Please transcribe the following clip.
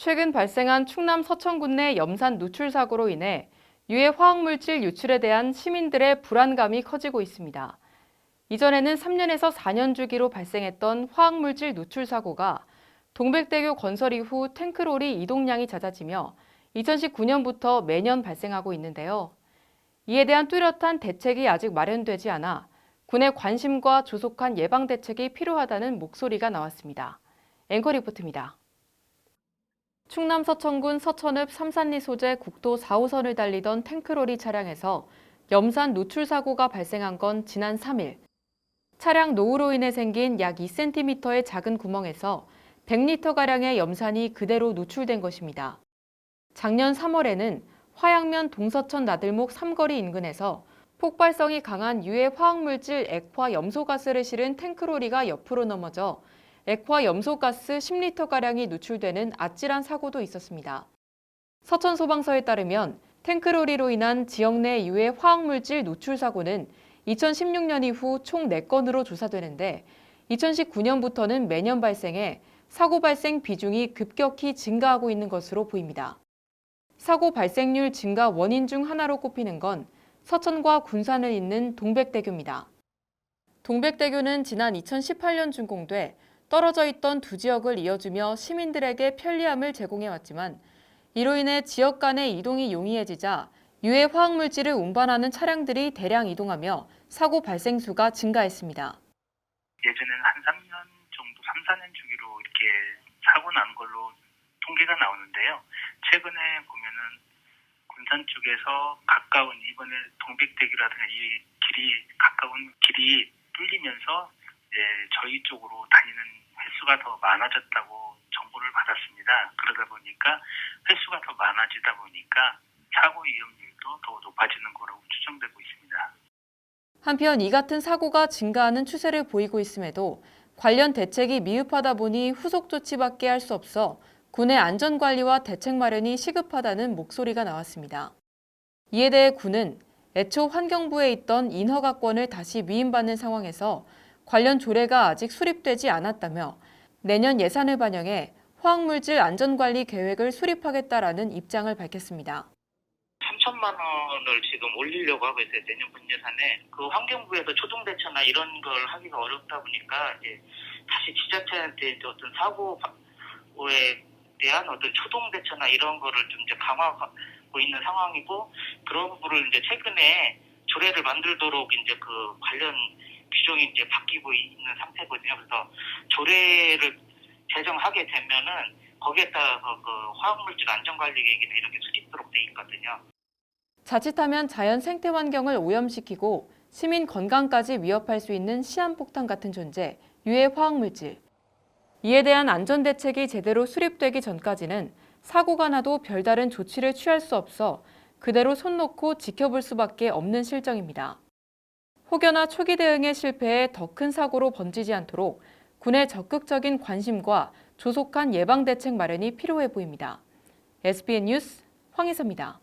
최근 발생한 충남 서천군 내 염산 누출 사고로 인해 유해 화학물질 유출에 대한 시민들의 불안감이 커지고 있습니다. 이전에는 3년에서 4년 주기로 발생했던 화학물질 누출 사고가 동백대교 건설 이후 탱크로리 이동량이 잦아지며 2019년부터 매년 발생하고 있는데요. 이에 대한 뚜렷한 대책이 아직 마련되지 않아 군의 관심과 조속한 예방 대책이 필요하다는 목소리가 나왔습니다. 앵커 리포트입니다. 충남 서천군 서천읍 삼산리 소재 국도 4호선을 달리던 탱크로리 차량에서 염산 누출 사고가 발생한 건 지난 3일. 차량 노후로 인해 생긴 약 2cm의 작은 구멍에서 100리터가량의 염산이 그대로 누출된 것입니다. 작년 3월에는 화양면 동서천 나들목 삼거리 인근에서 폭발성이 강한 유해 화학물질 액화 염소가스를 실은 탱크로리가 옆으로 넘어져 액화 염소가스 10리터가량이 누출되는 아찔한 사고도 있었습니다. 서천소방서에 따르면 탱크로리로 인한 지역 내 유해 화학물질 누출 사고는 2016년 이후 총 4건으로 조사되는데 2019년부터는 매년 발생해 사고 발생 비중이 급격히 증가하고 있는 것으로 보입니다. 사고 발생률 증가 원인 중 하나로 꼽히는 건 서천과 군산을 잇는 동백대교입니다. 동백대교는 지난 2018년 준공돼 떨어져 있던 두 지역을 이어주며 시민들에게 편리함을 제공해왔지만 이로 인해 지역 간의 이동이 용이해지자 유해 화학물질을 운반하는 차량들이 대량 이동하며 사고 발생 수가 증가했습니다. 예전에는 한 3년 정도, 3, 4년 주기로 이렇게 사고 난 걸로 통계가 나오는데요. 최근에 보면은 군산 쪽에서 가까운 이번에 동백대교라든가 이 길이 가까운 길이 뚫리면서 이제 저희 쪽으로 다니는 횟수가 더 많아졌다고 정보를 받았습니다. 그러다 보니까 횟수가 더 많아지다 보니까 사고 위험률도 더 높아지는 거라고 추정되고 있습니다. 한편 이 같은 사고가 증가하는 추세를 보이고 있음에도 관련 대책이 미흡하다 보니 후속 조치밖에 할 수 없어 군의 안전관리와 대책 마련이 시급하다는 목소리가 나왔습니다. 이에 대해 군은 애초 환경부에 있던 인허가권을 다시 위임받는 상황에서 관련 조례가 아직 수립되지 않았다며 내년 예산을 반영해 화학물질 안전관리 계획을 수립하겠다라는 입장을 밝혔습니다. 3천만 원을 지금 올리려고 하고 있어요. 내년 분예산에. 그 환경부에서 초동대처나 이런 걸 하기가 어렵다 보니까 이제 다시 지자체한테 이제 어떤 사고에 대한 어떤 초동대처나 이런 거를 좀 이제 강화하고 있는 상황이고, 그런 부분을 이제 최근에 조례를 만들도록 이제 그 관련 규정이 이제 바뀌고 있는 상태거든요. 그래서 조례를 제정하게 되면은 거기에 따라서 그 화학물질 안전관리 계획이나 이런 게 수립도록 돼 있거든요. 자칫하면 자연 생태 환경을 오염시키고 시민 건강까지 위협할 수 있는 시한폭탄 같은 존재, 유해 화학물질. 이에 대한 안전 대책이 제대로 수립되기 전까지는 사고가 나도 별다른 조치를 취할 수 없어 그대로 손 놓고 지켜볼 수밖에 없는 실정입니다. 혹여나 초기 대응에 실패해 더 큰 사고로 번지지 않도록 군의 적극적인 관심과 조속한 예방 대책 마련이 필요해 보입니다. SBN 뉴스 황희서입니다.